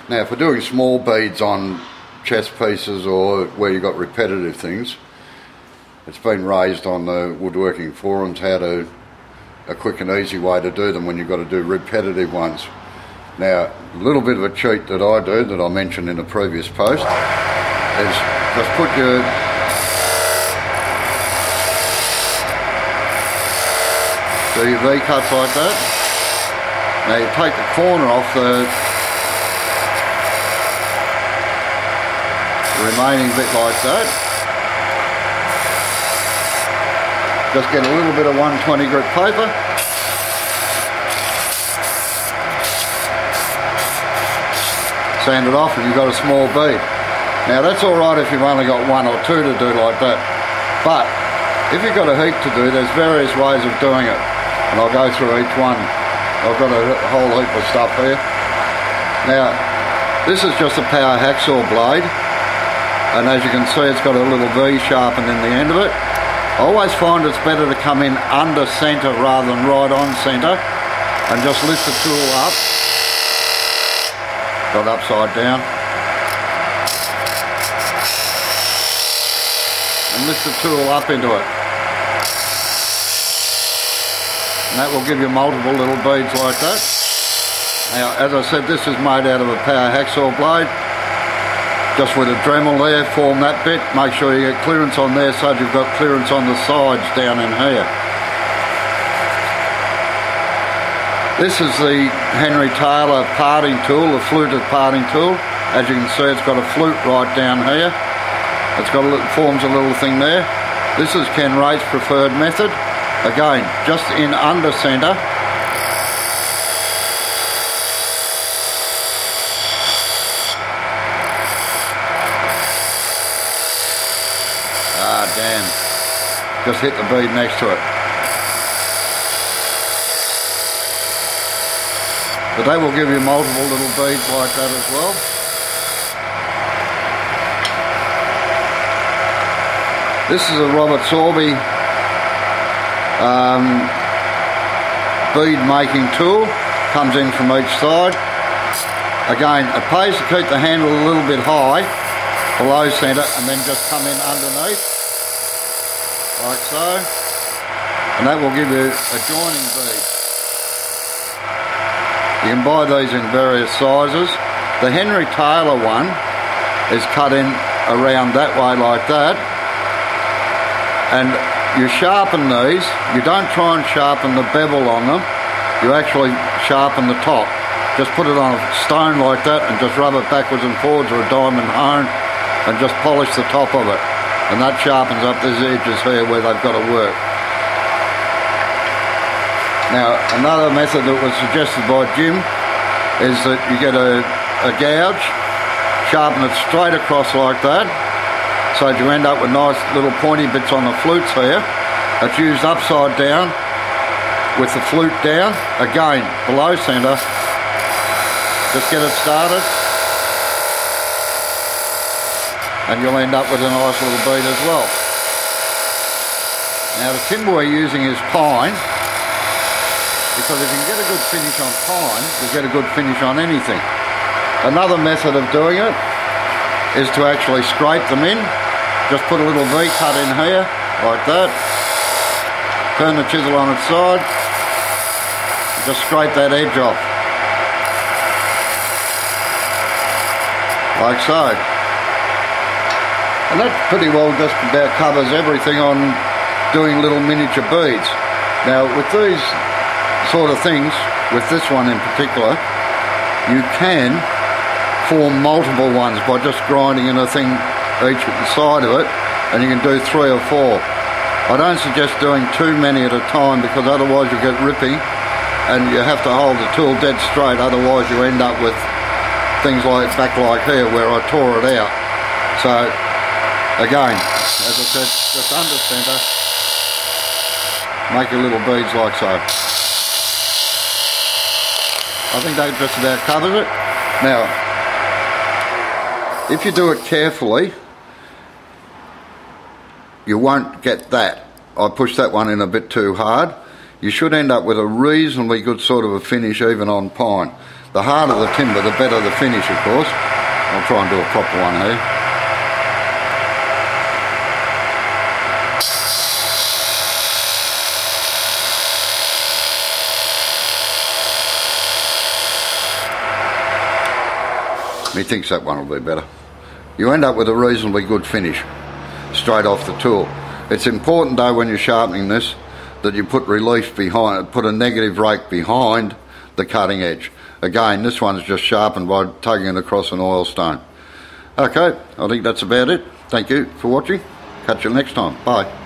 Now if we're doing small beads on chest pieces or where you've got repetitive things, it's been raised on the woodworking forums how to, a quick and easy way to do them when you've got to do repetitive ones. Now a little bit of a cheat that I do that I mentioned in a previous post is just put your V-cuts like that. Now you take the corner off the remaining bit like that. Just get a little bit of 120 grit paper. Sand it off and you've got a small bead. Now that's alright if you've only got one or two to do like that. But if you've got a heap to do, there's various ways of doing it. And I'll go through each one. I've got a whole heap of stuff here. Now, this is just a power hacksaw blade. And as you can see, it's got a little V sharpened in the end of it. I always find it's better to come in under centre rather than right on centre. And just lift the tool up. Got upside down. And lift the tool up into it. And that will give you multiple little beads like that. Now, as I said, this is made out of a power hacksaw blade. Just with a Dremel there, form that bit. Make sure you get clearance on there so you've got clearance on the sides down in here. This is the Henry Taylor parting tool, the fluted parting tool. As you can see, it's got a flute right down here. It's got forms a little thing there. This is Ken Wraith's preferred method. Again, just in under centre. Ah, damn. Just hit the bead next to it. But they will give you multiple little beads like that as well. This is a Robert Sorby bead making tool. Comes in from each side. Again, it pays to keep the handle a little bit high below centre and then just come in underneath like so, and that will give you a joining bead. You can buy these in various sizes. The Henry Taylor one is cut in around that way like that, and you sharpen these. You don't try and sharpen the bevel on them, you actually sharpen the top. Just put it on a stone like that and just rub it backwards and forwards, or a diamond hone, and just polish the top of it. And that sharpens up these edges here where they've got to work. Now, another method that was suggested by Jim is that you get a gouge, sharpen it straight across like that, so you end up with nice little pointy bits on the flutes here. It's used upside down with the flute down, again below centre. Just get it started and you'll end up with a nice little bead as well. Now the timber we're using is pine, because if you can get a good finish on pine, you'll get a good finish on anything. Another method of doing it is to actually scrape them in. Just put a little V cut in here, like that. Turn the chisel on its side. Just scrape that edge off. Like so. And that pretty well just about covers everything on doing little miniature beads. Now with these sort of things, with this one in particular, you can form multiple ones by just grinding in a thing each side of it, and you can do 3 or 4. I don't suggest doing too many at a time, because otherwise you'll get ripping and you have to hold the tool dead straight, otherwise you end up with things like back like here where I tore it out. So again, as I said, just under centre, make your little beads like so. I think that just about covers it. Now, if you do it carefully, you won't get that. I pushed that one in a bit too hard. You should end up with a reasonably good sort of a finish even on pine. The harder the timber, the better the finish, of course. I'll try and do a proper one here. Methinks that one will be better. You end up with a reasonably good finish straight off the tool. It's important though when you're sharpening this that you put relief behind, put a negative rake behind the cutting edge. Again, this one's just sharpened by tugging it across an oil stone. Okay, I think that's about it. Thank you for watching. Catch you next time. Bye.